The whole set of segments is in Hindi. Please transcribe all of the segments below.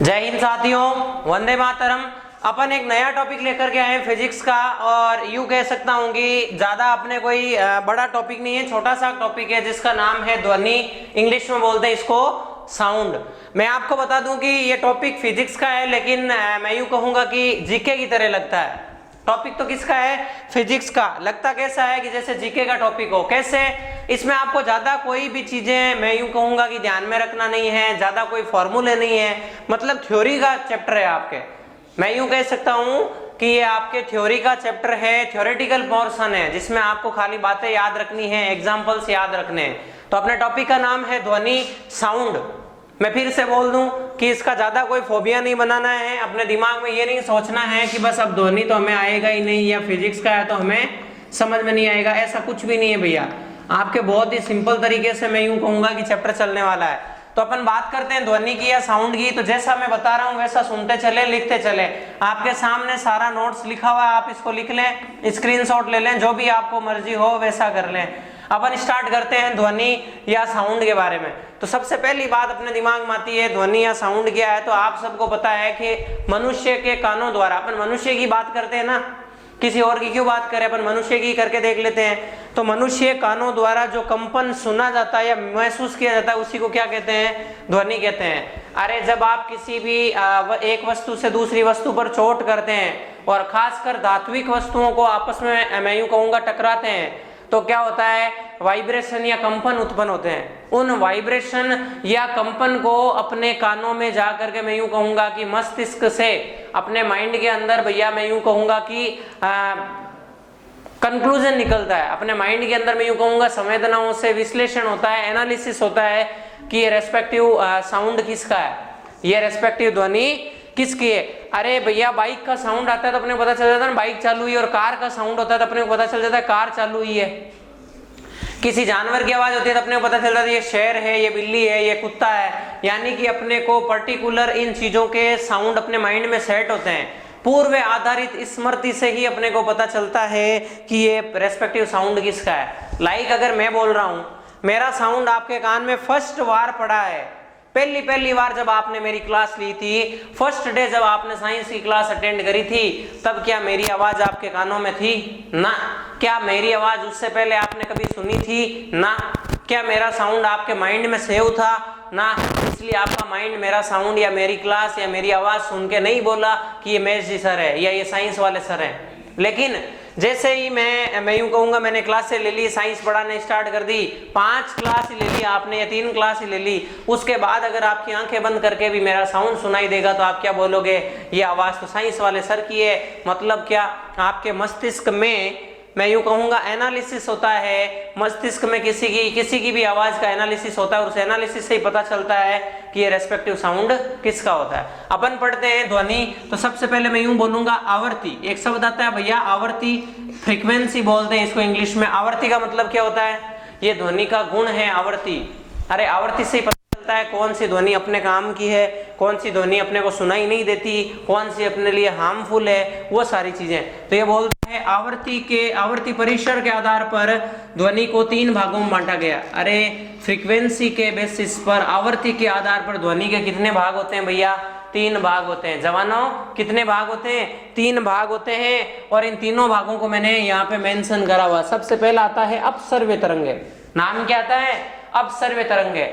जय हिंद साथियों, वंदे मातरम। अपन एक नया टॉपिक लेकर के आए हैं फिजिक्स का, और यूं कह सकता हूं कि ज्यादा अपने कोई बड़ा टॉपिक नहीं है, छोटा सा टॉपिक है जिसका नाम है ध्वनि। इंग्लिश में बोलते हैं इसको साउंड। मैं आपको बता दूं कि ये टॉपिक फिजिक्स का है, लेकिन मैं यूं कहूंगा कि जीके की तरह लगता है। टॉपिक तो किसका है? फिजिक्स का। लगता कैसा है कि जैसे जीके का टॉपिक हो। कैसे? इसमें आपको ज्यादा कोई भी चीजें मैं यूं कहूंगा कि ध्यान में रखना नहीं है, ज्यादा कोई फॉर्मूले नहीं है, मतलब थ्योरी का चैप्टर है आपके। मैं यूं कह सकता हूं कि ये आपके थ्योरी का चैप्टर है, थ्योरेटिकल पोर्शन है, जिसमें आपको खाली बातें याद रखनी है, एग्जाम्पल्स याद रखने हैं। तो अपने टॉपिक का नाम है ध्वनि, साउंड। मैं फिर से बोल दूं कि इसका ज्यादा कोई फोबिया नहीं बनाना है, अपने दिमाग में ये नहीं सोचना है कि बस अब ध्वनि तो हमें आएगा ही नहीं, या फिजिक्स का है तो हमें समझ में नहीं आएगा। ऐसा कुछ भी नहीं है भैया। आपके बहुत ही सिंपल तरीके से मैं यूं कहूंगा कि चैप्टर चलने वाला है। तो अपन बात करते हैं ध्वनि की या साउंड की। तो जैसा मैं बता रहा हूं वैसा सुनते चले, लिखते चले। आपके सामने सारा नोट्स लिखा हुआ है, आप इसको लिख लें, स्क्रीनशॉट ले लें, जो भी आपको मर्जी हो वैसा कर लें। अपन स्टार्ट करते हैं ध्वनि या साउंड के बारे में। तो सबसे पहली बात अपने दिमाग में आती है ध्वनि या साउंड क्या है। तो आप सबको पता है कि मनुष्य के कानों द्वारा, अपन मनुष्य की बात करते हैं ना, किसी और की क्यों बात करें, अपन मनुष्य की करके देख लेते हैं। तो मनुष्य कानों द्वारा जो कंपन सुना जाता है या महसूस किया जाता है, उसी को क्या कहते हैं? ध्वनि कहते हैं। अरे जब आप किसी भी एक वस्तु से दूसरी वस्तु पर चोट करते हैं, और खासकर धात्विक वस्तुओं को आपस में मैं यूं कहूंगा टकराते हैं, तो क्या होता है? वाइब्रेशन या कंपन उत्पन्न होते हैं। उन वाइब्रेशन या कंपन को अपने कानों में जा करके मैं यूं कहूंगा कि मस्तिष्क से अपने माइंड के अंदर, भैया मैं यूं कहूंगा कि कंक्लूजन निकलता है अपने माइंड के अंदर। मैं यूं कहूंगा संवेदनाओं से विश्लेषण होता है, एनालिसिस होता है कि ये रेस्पेक्टिव साउंड किसका है, ये रेस्पेक्टिव ध्वनि किसकी है। अरे भैया बाइक का साउंड आता है तो अपने को पता चल जाता है बाइक चालू हुई, और कार का साउंड होता है तो अपने को पता चल जाता है कार चालू हुई है। किसी जानवर की आवाज होती है तो अपने को पता चल जाता है ये शेर है, ये बिल्ली है, ये कुत्ता है। यानी कि अपने को पर्टिकुलर इन चीजों के साउंड अपने माइंड में सेट होते हैं। पूर्व आधारित स्मृति से ही अपने को पता चलता है कि ये रेस्पेक्टिव साउंड किसका है। लाइक अगर मैं बोल रहा हूं, मेरा साउंड आपके कान में फर्स्ट बार पड़ा है, पहली बार जब आपने मेरी क्लास ली थी, फर्स्ट डे जब आपने साइंस की क्लास अटेंड करी थी, तब क्या मेरी आवाज आपके कानों में थी? ना। क्या मेरी आवाज उससे पहले आपने कभी सुनी थी? ना। क्या मेरा साउंड आपके माइंड में सेव था? ना। इसलिए आपका माइंड मेरा साउंड या मेरी क्लास या मेरी आवाज सुन के नहीं बोला कि ये मेज जी सर है या ये साइंस वाले सर है। लेकिन जैसे ही मैं यूं कहूंगा मैंने क्लासें ले ली, साइंस पढ़ाने स्टार्ट कर दी, 5 क्लास ही ले ली आपने या 3 क्लास ही ले ली, उसके बाद अगर आपकी आंखें बंद करके भी मेरा साउंड सुनाई देगा तो आप क्या बोलोगे? ये आवाज तो साइंस वाले सर की है। मतलब क्या? आपके मस्तिष्क में मैं यूं कहूंगा एनालिसिस होता है। मस्तिष्क में किसी की भी आवाज का एनालिसिस होता है, और उस एनालिसिस से ही पता चलता है कि ये रेस्पेक्टिव साउंड किसका होता है। अपन पढ़ते हैं ध्वनि। तो सबसे पहले मैं यूं बोलूंगा आवृत्ति। एक शब्द आता है भैया आवृत्ति, फ्रीक्वेंसी बोलते हैं इसको इंग्लिश में। आवृत्ति का मतलब क्या होता है? ये ध्वनि का गुण है आवृत्ति। अरे आवृत्ति से ही पता चलता है कौन सी ध्वनि अपने काम की है, कौन सी ध्वनि अपने को सुनाई नहीं देती, कौन सी अपने लिए हार्मफुल है, वो सारी चीजें। तो ये बोलते हैं आवृत्ति परिसर के आधार पर ध्वनि को 3 भागों में बांटा गया। अरे फ्रीक्वेंसी के बेसिस पर, आवृत्ति के आधार पर ध्वनि के कितने भाग होते हैं भैया? 3 भाग होते हैं। जवानों कितने भाग होते हैं? 3 भाग होते हैं, और इन तीनों भागों को मैंने यहाँ पे मेंशन करा हुआ। सबसे पहला आता है अपसर्व्य तरंगे। नाम क्या आता है? अपसर्व्य तरंगे।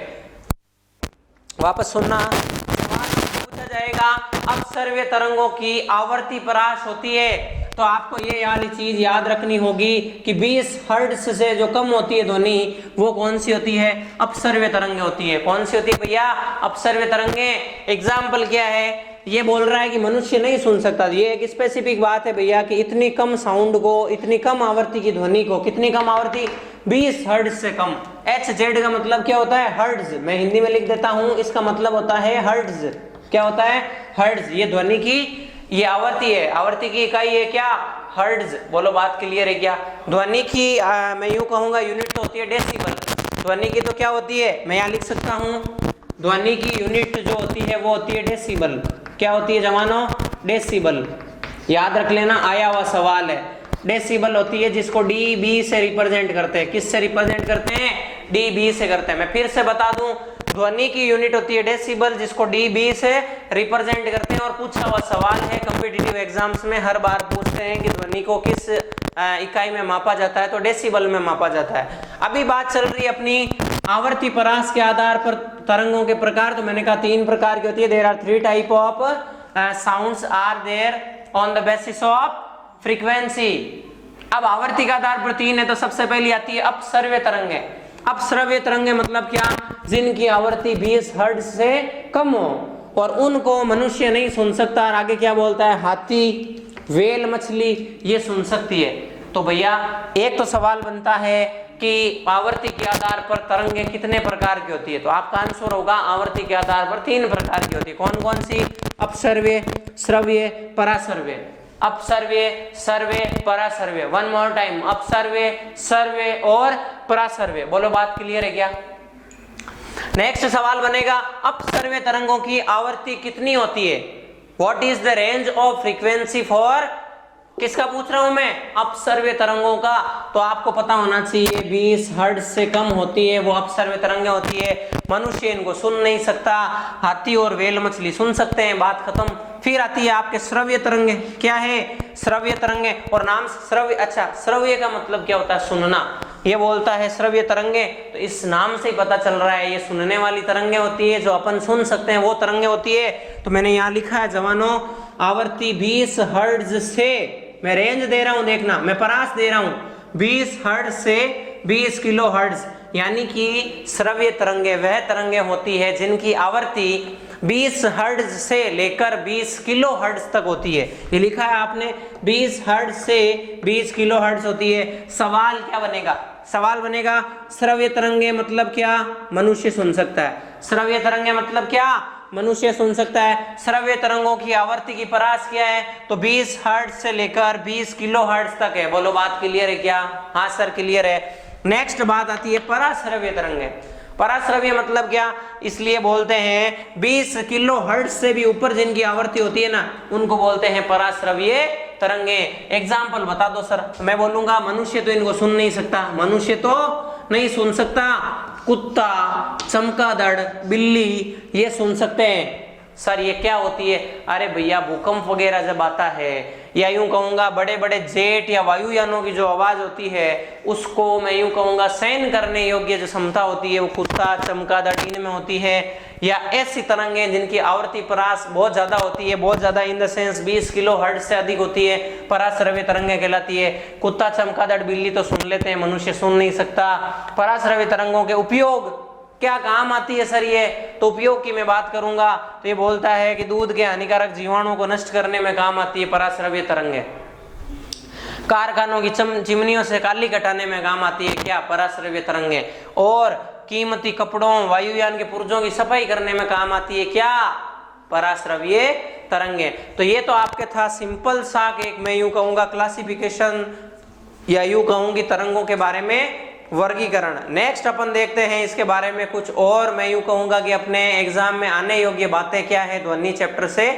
वापस सुनना, पूछा जाएगा अपसर्व्य तरंगों की आवर्ती परास होती है। तो आपको ये वाली चीज याद रखनी होगी कि 20 हर्ट्ज से जो कम होती है ध्वनि, वो कौन सी होती है? अपसर्व्य तरंगे होती है। कौन सी होती है भैया? अपसर्व्य तरंगे। एग्जाम्पल क्या है? ये बोल रहा है कि मनुष्य नहीं सुन सकता। ये एक स्पेसिफिक बात है भैया कि इतनी कम साउंड को, इतनी कम आवृत्ति की ध्वनि को, कितनी कम आवृत्ति? 20 हर्ट्ज से कम। HZ का मतलब क्या होता है? हर्ट्ज। मैं हिंदी में लिख देता हूं, इसका मतलब होता है हर्ट्ज। क्या होता है? हर्ट्ज। ये ध्वनि की ये आवृत्ति है। आवृत्ति की इकाई है क्या? हर्ट्ज। बोलो बात क्लियर है क्या? ध्वनि की मैं यूं कहूंगा यूनिट तो होती है डेसिबल। ध्वनि की तो क्या होती है? मैं यहाँ लिख सकता हूँ, ध्वनि की यूनिट जो होती है वो होती है डेसिबल। क्या होती है जवानों? डेसिबल। याद रख लेना, आया हुआ सवाल है। डेसिबल होती है जिसको dB से रिप्रेजेंट करते हैं। किससे रिप्रेजेंट करते हैं? dB से करते हैं। मैं फिर से बता दूं, ध्वनि की यूनिट होती है डेसिबल, जिसको डीबी से रिप्रेजेंट करते हैं। और पूछा हुआ सवाल है कॉम्पिटिटिव एग्जाम्स में, हर बार पूछते हैं कि ध्वनि को किस इकाई में मापा जाता है, तो डेसिबल में मापा जाता है। अभी बात चल रही है अपनी आवर्ती परास के आधार पर तरंगों के प्रकार। तो मैंने कहा 3 प्रकार की होती है। There are 3 type of sounds are there on the basis of frequency. अब आवर्ती के आधार पर 3 है, तो सबसे पहली आती है अपसर्व्य तरंगे। अपसर्व्य तरंगे मतलब क्या, जिनकी आवृत्ति 20 हर्ट्ज से कम हो और उनको मनुष्य नहीं सुन सकता। और आगे क्या बोलता है, हाथी, व्हेल मछली ये सुन सकती है। तो भैया एक तो सवाल बनता है कि आवर्ती के आधार पर तरंगे कितने प्रकार की होती है, तो आपका आंसर होगा आवर्ती के आधार पर 3 प्रकार की होती है। कौन कौन सी, अपसर्व्य, श्रव्य, परासर्व्य। अपसर्व्य, सर्व्य, परासर्व्य। वन मोर टाइम, अपसर्व्य, सर्व्य और परासर्व्य। बोलो बात क्लियर है क्या। नेक्स्ट सवाल बनेगा, अपसर्व्य तरंगों की आवर्ती कितनी होती है, what is the range of frequency for, किसका पूछ रहा हूं मैं, अपसर्व्य तरंगों का। तो आपको पता होना चाहिए 20 हर्ट्ज से कम होती है वो अपसर्व्य तरंगें होती है। मनुष्य इनको सुन नहीं सकता, हाथी और व्हेल मछली सुन सकते हैं, बात खत्म। फिर आती है आपके श्रव्य तरंगे। क्या है, श्रव्य तरंगे, और नाम श्रव्य, अच्छा श्रव्य का मतलब क्या होता है, सुनना। ये बोलता है श्रव्य तरंगे, तो इस नाम से ही पता चल रहा है ये सुनने वाली तरंगे होती है, जो अपन सुन सकते हैं वो तरंगे होती है। तो मैंने यहाँ लिखा है जवानों, आवर्ती 20 हर्ट्ज से, मैं रेंज दे रहा हूं, देखना मैं परास दे रहा हूं, 20 हर्ट्ज से 20 किलो हर्ट्ज, यानी कि श्रव्य तरंगे वह तरंगे होती है जिनकी आवर्ती 20 हर्ट्ज से लेकर 20 किलो हर्ट्ज तक होती है। ये लिखा है आपने, 20 हर्ट्ज से 20 किलो हर्ट्ज होती है। सवाल क्या बनेगा, सवाल बनेगा श्रव्य तरंगे मतलब क्या, मनुष्य सुन सकता है। श्रव्य तरंगे मतलब क्या, मनुष्य सुन सकता है। श्रव्य तरंगों की आवर्ती की परास क्या है, तो 20 हर्ट्ज से लेकर 20 किलो हर्ट्ज तक है। बोलो बात क्लियर है क्या, हाँ सर क्लियर है। नेक्स्ट बात आती है पराश्रव्य तरंगे। पराश्रव्य मतलब क्या, इसलिए बोलते हैं 20 किलो हर्ट्ज से भी ऊपर जिनकी आवर्ती होती है ना, उनको बोलते हैं पराश्रव्य तरंगे। एग्जाम्पल बता दो सर। मैं बोलूंगा मनुष्य तो इनको सुन नहीं सकता, मनुष्य तो नहीं सुन सकता, कुत्ता, चमगादड़, बिल्ली ये सुन सकते हैं। सर ये क्या होती है, अरे भैया भूकंप वगैरह जब आता है, या यूं कहूंगा बड़े बड़े जेट या वायुयानों की जो आवाज होती है उसको मैं यूं कहूंगा सहन करने योग्य जो क्षमता होती है वो कुत्ता, चमगादड़ इनमें होती है। या ऐसी तरंगें जिनकी आवर्ती परास बहुत ज्यादा होती है, बहुत ज्यादा in the sense 20 kilo hertz से अधिक होती है, पराश्रव्य तरंगें कहलाती है। कुत्ता, चमगादड़, बिल्ली तो सुन लेते हैं, मनुष्य सुन नहीं सकता। पराश्रव्य तरंगों के उपयोग क्या काम आती है सर ये, तो उपयोग की मैं बात करूंगा तो ये बोलता है कि दूध के हानिकारक जीवाणुओं को नष्ट करने में काम आती है पराश्रव्य तरंगे। कारखानों की चिमनियों से काली कटाने में काम आती है क्या, पराश्रव्य तरंगे। और कीमती कपड़ों, वायुयान के पुर्जों की सफाई करने में काम आती है क्या, पराश्रव्य तरंगे। तो ये तो आपके था सिंपल सा एक मैं यूं कहूंगा क्लासिफिकेशन, या यूं कहूंगी तरंगों के बारे में वर्गीकरण। नेक्स्ट अपन देखते हैं इसके बारे में कुछ और, मैं यूं कहूंगा कि अपने एग्जाम में आने योग्य बातें क्या है ध्वनि चैप्टर से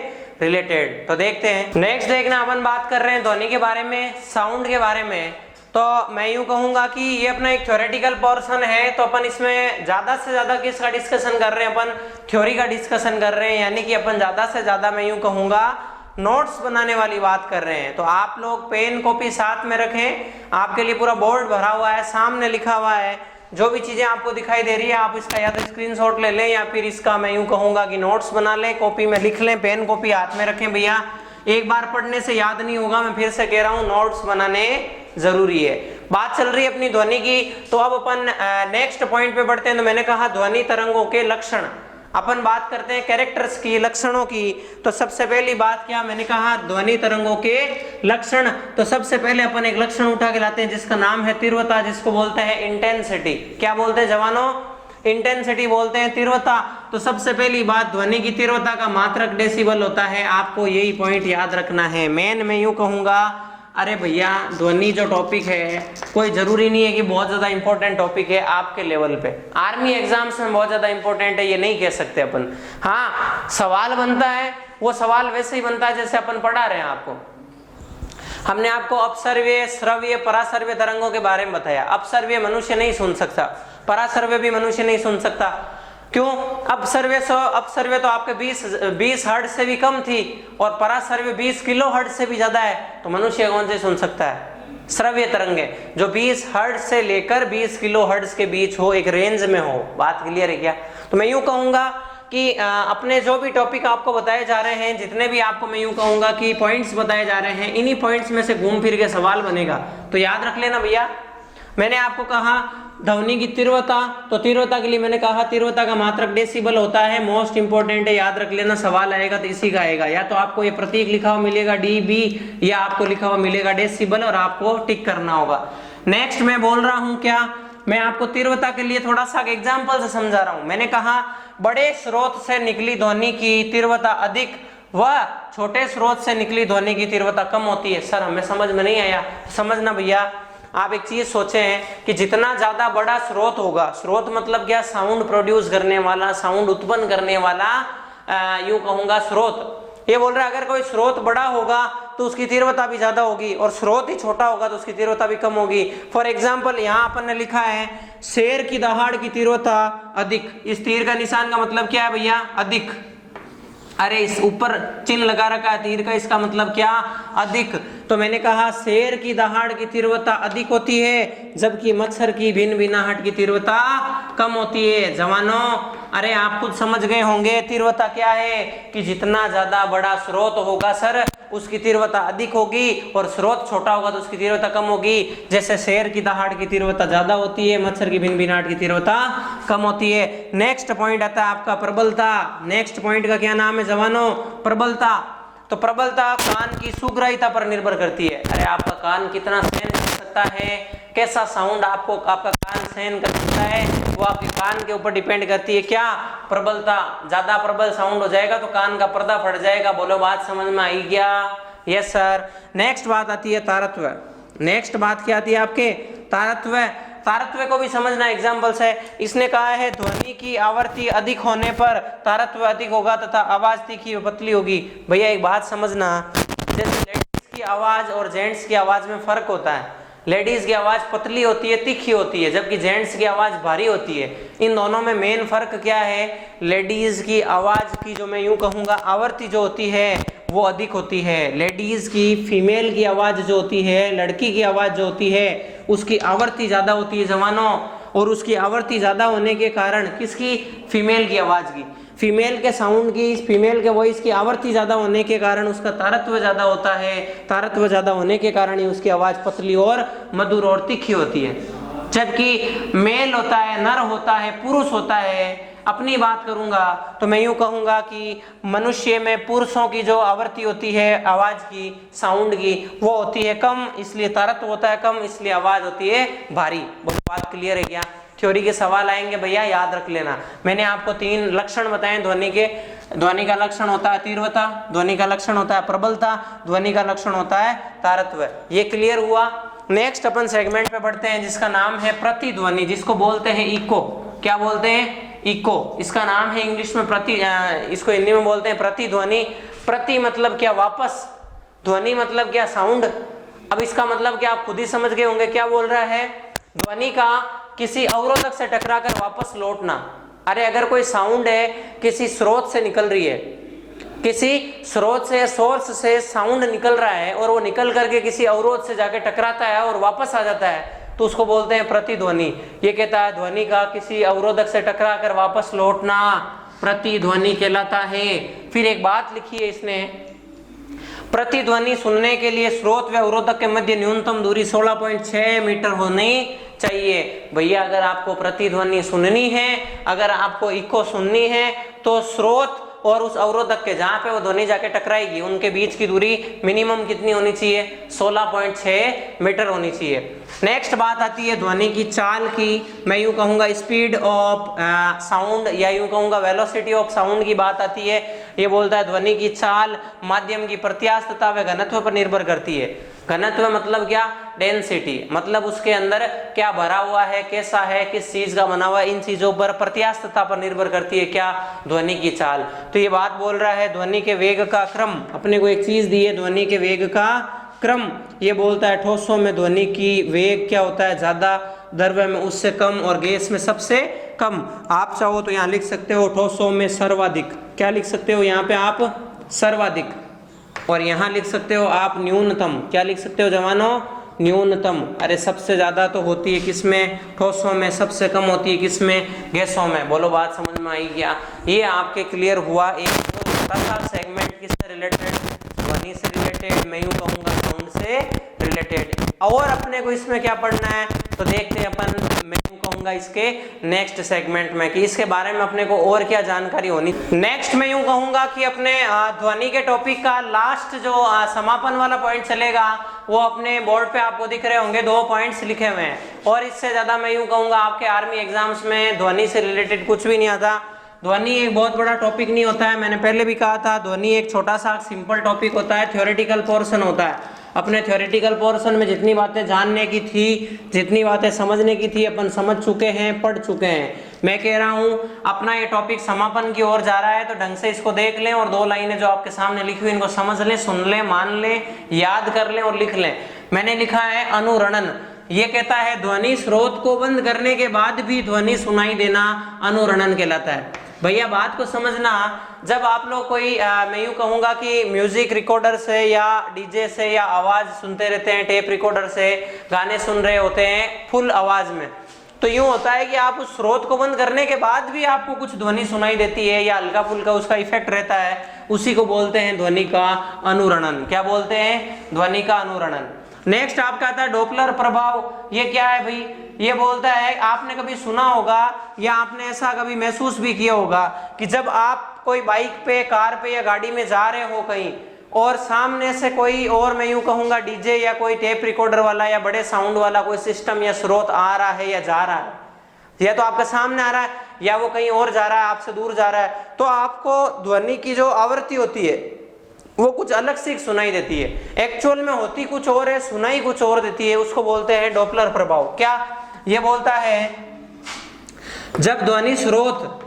रिलेटेड। तो देखते हैं। नेक्स्ट देखना, अपन बात कर रहे हैं ध्वनि के बारे में, साउंड के बारे में। तो मैं यूं कहूंगा कि ये अपना एक थ्योरेटिकल पोर्शन है, तो अपन इसमें ज्यादा से ज्यादा किसका डिस्कशन कर रहे हैं, अपन थ्योरी का डिस्कशन कर रहे हैं। यानी कि अपन ज्यादा से ज्यादा मैं यूं कहूंगा नोट्स बनाने वाली बात कर रहे हैं। तो आप लोग पेन कॉपी साथ में रखें, आपके लिए पूरा बोर्ड भरा हुआ है, सामने लिखा हुआ है, जो भी चीजें आपको दिखाई दे रही है आप इसका या तो स्क्रीनशॉट ले लें या फिर इसका मैं यूं कहूंगा कि नोट्स बना लें, कॉपी में लिख लें, पेन कॉपी हाथ में रखें। भैया एक बार पढ़ने से याद नहीं होगा, मैं फिर से कह रहा हूं नोट्स बनाने जरूरी है। बात चल रही है अपनी ध्वनि की, तो अब अपन नेक्स्ट पॉइंट पे बढ़ते हैं। तो मैंने कहा ध्वनि तरंगों के लक्षण, अपन बात करते हैं कैरेक्टर्स की, लक्षणों की। तो सबसे पहली बात क्या, मैंने कहा ध्वनि तरंगों के लक्षण। तो सबसे पहले अपन एक लक्षण उठा के लाते हैं जिसका नाम है तीव्रता, जिसको बोलते हैं इंटेंसिटी। क्या बोलते हैं जवानों, इंटेंसिटी बोलते हैं, तीव्रता। तो सबसे पहली बात, ध्वनि की तीव्रता का मात्रक डेसिबल होता है, आपको यही पॉइंट याद रखना है। मेन मैं यूं कहूंगा, अरे भैया ध्वनि जो टॉपिक है कोई जरूरी नहीं है कि बहुत ज्यादा इंपॉर्टेंट टॉपिक है आपके लेवल पे, आर्मी एग्जाम्स में बहुत ज्यादा इंपॉर्टेंट है ये नहीं कह सकते अपन। हाँ सवाल बनता है, वो सवाल वैसे ही बनता है जैसे अपन पढ़ा रहे हैं आपको। हमने आपको अपसर्व्य, श्रव्य, पराश्रव्य तरंगों के बारे में बताया। अपसर्व्य मनुष्य नहीं सुन सकता, पराश्रव्य भी मनुष्य नहीं सुन सकता। क्यों? अपसर्व्य तो आपके 20 हर्ट्ज से भी कम थी और परासर्व्य 20 किलो हर्ट्ज से भी ज्यादा है, तो मनुष्य कौन से सुन सकता है? श्रव्य तरंगे जो 20 हर्ट्ज से लेकर 20 किलो हर्ट्ज के बीच हो, एक रेंज में हो। बात क्लियर है क्या? तो मैं यूं कहूंगा कि अपने जो भी टॉपिक आपको बताए जा रहे हैं, जितने भी आपको मैं यूं कहूंगा कि पॉइंट्स बताए जा रहे हैं, इन्हीं पॉइंट्स में से घूम फिर के सवाल बनेगा। तो याद रख लेना भैया, मैंने आपको कहा ध्वनि की तीव्रता, तो तीव्रता के लिए मैंने कहा तीव्रता का मात्रक डेसिबल होता है, मोस्ट इंपोर्टेंट है, याद रख लेना। सवाल आएगा तो इसी का आएगा, या तो आपको ये प्रतीक लिखा हुआ मिलेगा डीबी, या आपको लिखा हुआ मिलेगा डेसिबल, और आपको टिक करना होगा। नेक्स्ट मैं बोल रहा हूं क्या, मैं आपको तीव्रता के लिए थोड़ा सा एग्जाम्पल से समझा रहा हूं। मैंने कहा बड़े स्रोत से निकली ध्वनि की तीव्रता अधिक व छोटे स्रोत से निकली ध्वनि की तीव्रता कम होती है। सर हमें समझ में नहीं आया। समझना भैया, आप एक चीज सोचे हैं कि जितना ज्यादा बड़ा स्रोत होगा, स्रोत मतलब क्या? साउंड प्रोड्यूस करने वाला, साउंड उत्पन्न करने वाला, यूं कहूंगा स्रोत। ये बोल रहा है अगर कोई स्रोत बड़ा होगा तो उसकी तीव्रता भी ज्यादा होगी, और स्रोत ही छोटा होगा तो उसकी तीव्रता भी कम होगी। फॉर एग्जाम्पल यहाँ अपन ने लिखा है शेर की दहाड़ की तीव्रता अधिक। इस तीर का निशान का मतलब क्या है भैया? अधिक। अरे इस ऊपर चिन्ह लगा रखा है तीर का, इसका मतलब क्या? अधिक। तो मैंने कहा शेर की दहाड़ की तीव्रता अधिक होती है, जबकि मच्छर की भिनभिनाहट की तीव्रता कम होती है। जवानों, अरे आप खुद समझ गए होंगे तीव्रता क्या है, कि जितना ज्यादा बड़ा स्रोत होगा सर उसकी तीव्रता अधिक होगी, और स्रोत छोटा होगा तो उसकी तीव्रता कम होगी। जैसे शेर की दहाड़ की तीव्रता ज्यादा होती है, मच्छर की भिनभिनाहट की तीव्रता कम होती है। नेक्स्ट पॉइंट आता है आपका प्रबलता। नेक्स्ट पॉइंट का क्या नाम है जवानों? प्रबलता। तो प्रबलता कान की सुग्राह्यता पर निर्भर करती है। अरे आपका कान कितना सहन कर सकता है, कैसा साउंड आपको आपका कान सहन कर सकता है, वो आपके कान के ऊपर डिपेंड करती है। क्या? प्रबलता। ज्यादा प्रबल साउंड हो जाएगा तो कान का पर्दा फट जाएगा। बोलो बात समझ में आई क्या? Yes sir. नेक्स्ट बात आती है तारत्व। नेक्स्ट बात क्या आती है आपके? तारत्व। तारत्व को भी समझना एग्जाम्पल्स है। इसने कहा है ध्वनि की आवृत्ति अधिक होने पर तारत्व अधिक होगा तथा आवाज तीखी व पतली होगी। भैया एक बात समझना, जैसे लेडीज की आवाज और जेंट्स की आवाज में फर्क होता है। लेडीज की आवाज पतली होती है, तीखी होती है, जबकि जेंट्स की आवाज भारी होती है। इन दोनों में मेन फर्क क्या है? लेडीज की आवाज की जो मैं यूं कहूंगा आवृत्ति जो होती है वो अधिक होती है। लेडीज की, फीमेल की आवाज जो होती है, लड़की की आवाज जो होती है, उसकी आवृत्ति ज्यादा होती है जवानों। और उसकी आवृत्ति ज्यादा होने के कारण, किसकी? फीमेल की आवाज की, फीमेल के साउंड की, फीमेल के वॉइस की आवृत्ति ज्यादा होने के कारण उसका तारत्व ज्यादा होता है। तारत्व ज्यादा होने के कारण ही उसकी आवाज पतली और मधुर और तीखी होती है। जबकि मेल होता है, नर होता है, पुरुष होता है। अपनी बात करूंगा तो मैं यूं कहूंगा कि मनुष्य में पुरुषों की जो आवृत्ति होती है आवाज की, साउंड की, वो होती है कम, इसलिए तारत्व होता है कम, इसलिए आवाज होती है भारी। बात क्लियर है क्या? थ्योरी के सवाल आएंगे भैया, याद रख लेना। मैंने आपको 3 लक्षण बताए ध्वनि के। ध्वनि का लक्षण होता है तीव्रता, ध्वनि का लक्षण होता है प्रबलता, ध्वनि का लक्षण होता है तारत्व। ये क्लियर हुआ। नेक्स्ट अपन सेगमेंट पे बढ़ते हैं जिसका नाम है प्रतिध्वनि, जिसको बोलते हैं इको। क्या बोलते हैं? इको। इसका नाम है इंग्लिश में इसको हिंदी में बोलते हैं प्रतिध्वनि। प्रति मतलब क्या? वापस। ध्वनि मतलब क्या? साउंड। अब इसका मतलब क्या आप खुद ही समझ गए होंगे क्या बोल रहा है। ध्वनि का किसी अवरोधक से टकराकर वापस लौटना। अरे अगर कोई साउंड है किसी स्रोत से निकल रही है, किसी स्रोत से, सोर्स से साउंड निकल रहा है और वो निकल करके किसी अवरोध से जाके टकराता है और वापस आ जाता है, तो उसको बोलते हैं प्रतिध्वनि। ये कहता है ध्वनि का किसी अवरोधक से टकराकर वापस लौटना प्रतिध्वनि कहलाता है। फिर एक बात लिखी है इसने, प्रतिध्वनि सुनने के लिए स्रोत व अवरोधक के मध्य न्यूनतम दूरी 16.6 मीटर होनी चाहिए। भैया अगर आपको प्रतिध्वनि सुननी है, अगर आपको इको सुननी है, तो स्रोत और उस अवरोधक के जहां पे वो ध्वनि जाके टकराएगी उनके बीच की दूरी मिनिमम कितनी होनी चाहिए? 16.6 मीटर होनी चाहिए। नेक्स्ट बात आती है ध्वनि की चाल की। मैं यूं कहूंगा स्पीड ऑफ साउंड, या यूं कहूंगा वेलोसिटी ऑफ साउंड की बात आती है। ये बोलता है ध्वनि की चाल माध्यम की प्रत्यास्थता व घनत्व पर निर्भर करती है। घनत्व मतलब क्या? डेंसिटी, मतलब उसके अंदर क्या भरा हुआ है, कैसा है, किस चीज का बना हुआ है, इन चीजों पर प्रत्यास्थता पर निर्भर करती है क्या? ध्वनि की चाल। तो ये बात बोल रहा है ध्वनि के वेग का क्रम। अपने को एक चीज दी है ध्वनि के वेग का क्रम। ये बोलता है ठोसों में ध्वनि की वेग क्या होता है? ज्यादा, द्रव्य में उससे कम और गैस में सबसे कम। आप चाहो तो यहाँ लिख सकते हो ठोसों में सर्वाधिक, क्या लिख सकते हो यहाँ पे आप, सर्वाधिक। और यहाँ लिख सकते हो आप न्यूनतम, क्या लिख सकते हो जवानों, न्यूनतम। अरे सबसे ज्यादा तो होती है किसमें, ठोसों में, सबसे कम होती है किसमें, गैसों में। बोलो बात समझ में आई क्या? ये आपके क्लियर हुआ एक छोटा सा सेगमेंट किससे रिलेटेड, ध्वनि से रिलेटेड, मैं यूं कहूंगा साउंड से रिलेटेड। और अपने को इसमें क्या पढ़ना है तो देखते हैं अपन, मैं यूं कहूंगा इसके नेक्स्ट सेगमेंट में कि इसके बारे में अपने को और क्या जानकारी होनी। नेक्स्ट मैं यूं कहूंगा कि अपने ध्वनि के टॉपिक का लास्ट जो समापन वाला पॉइंट चलेगा वो अपने बोर्ड पे आपको दिख रहे होंगे, 2 पॉइंट्स लिखे हुए हैं। और इससे ज्यादा मैं यूं कहूंगा आपके आर्मी एग्जाम्स में ध्वनि से रिलेटेड कुछ भी नहीं आता। ध्वनि एक बहुत बड़ा टॉपिक नहीं होता है, मैंने पहले भी कहा था, ध्वनि एक छोटा सा सिंपल टॉपिक होता है, थ्योरेटिकल पोर्शन होता है। अपने थ्योरेटिकल पोर्शन में जितनी बातें जानने की थी, जितनी बातें समझने की थी, अपन समझ चुके हैं, पढ़ चुके हैं। मैं कह रहा हूं अपना ये टॉपिक समापन की ओर जा रहा है, तो ढंग से इसको देख लें और 2 लाइनें जो आपके सामने लिखी हुई इनको समझ लें, सुन लें, मान लें, याद कर लें और लिख लें। मैंने लिखा है अनुरणन, ये कहता है ध्वनि स्रोत को बंद करने के बाद भी ध्वनि सुनाई देना अनुरणन कहलाता है। भैया बात को समझना, जब आप लोग कोई मैं यूं कहूंगा कि म्यूजिक रिकॉर्डर से या डीजे से या आवाज सुनते रहते हैं, टेप रिकॉर्डर से गाने सुन रहे होते हैं फुल आवाज में, तो यूं होता है कि आप उस स्रोत को बंद करने के बाद भी आपको कुछ ध्वनि सुनाई देती है या हल्का फुल्का उसका इफेक्ट रहता है, उसी को बोलते हैं ध्वनि का अनुरणन। क्या बोलते हैं, ध्वनि का अनुरणन। नेक्स्ट आपका आता है डॉपलर प्रभाव। ये क्या है भाई, ये बोलता है, आपने कभी सुना होगा या आपने ऐसा कभी महसूस भी किया होगा कि जब आप कोई बाइक पे, कार पे या गाड़ी में जा रहे हो कहीं और सामने से कोई और मैं यूं कहूंगा डीजे या कोई टेप रिकॉर्डर वाला या बड़े साउंड वाला कोई सिस्टम या स्रोत आ रहा है या जा रहा है, या तो आपके सामने आ रहा है या वो कहीं और जा रहा है, आपसे दूर जा रहा है, तो आपको ध्वनि की जो आवृत्ति होती है वो कुछ अलग सी सुनाई देती है। एक्चुअल में होती कुछ और है, सुनाई कुछ और देती है, उसको बोलते हैं डॉपलर प्रभाव। क्या ये बोलता है, जब ध्वनि स्रोत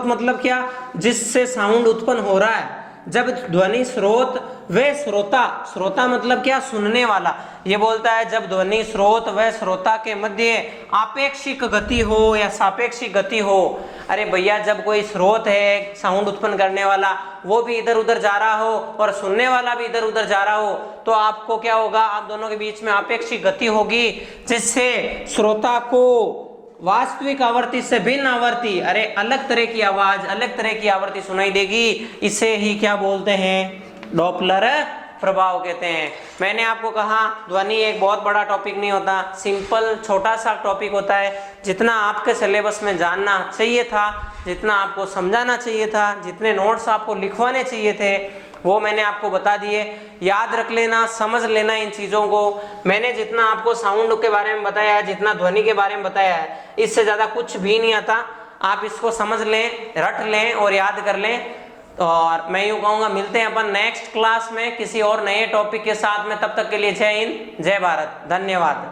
मतलब क्या, जिससे साउंड उत्पन्न हो रहा है, जब ध्वनि स्रोत व श्रोता मतलब क्या, सुनने वाला, ये बोलता है जब ध्वनि स्रोत व श्रोता के मध्य आपेक्षिक गति हो या सापेक्षिक गति हो। अरे भैया जब कोई स्रोत है साउंड उत्पन्न करने वाला, वो भी इधर उधर जा रहा हो और सुनने वाला भी इधर उधर जा रहा हो, तो आपको क्या होगा, आप दोनों के बीच में आपेक्षिक गति होगी, जिससे श्रोता को वास्तविक आवृत्ति से भिन्न आवृत्ति, अरे अलग तरह की आवाज, अलग तरह की आवृत्ति सुनाई देगी। इसे ही क्या बोलते हैं, डॉपलर प्रभाव कहते हैं। मैंने आपको कहा ध्वनि एक बहुत बड़ा टॉपिक नहीं होता, सिंपल छोटा सा टॉपिक होता है। जितना आपके सिलेबस में जानना चाहिए था, जितना आपको समझाना चाहिए था, जितने नोट्स आपको लिखवाने चाहिए थे, वो मैंने आपको बता दिए। याद रख लेना, समझ लेना इन चीज़ों को। मैंने जितना आपको साउंड के बारे में बताया है, जितना ध्वनि के बारे में बताया है, इससे ज़्यादा कुछ भी नहीं आता। आप इसको समझ लें, रट लें और याद कर लें। और मैं यूँ कहूँगा मिलते हैं अपन नेक्स्ट क्लास में किसी और नए टॉपिक के साथ में। तब तक के लिए जय हिंद, जय भारत, धन्यवाद।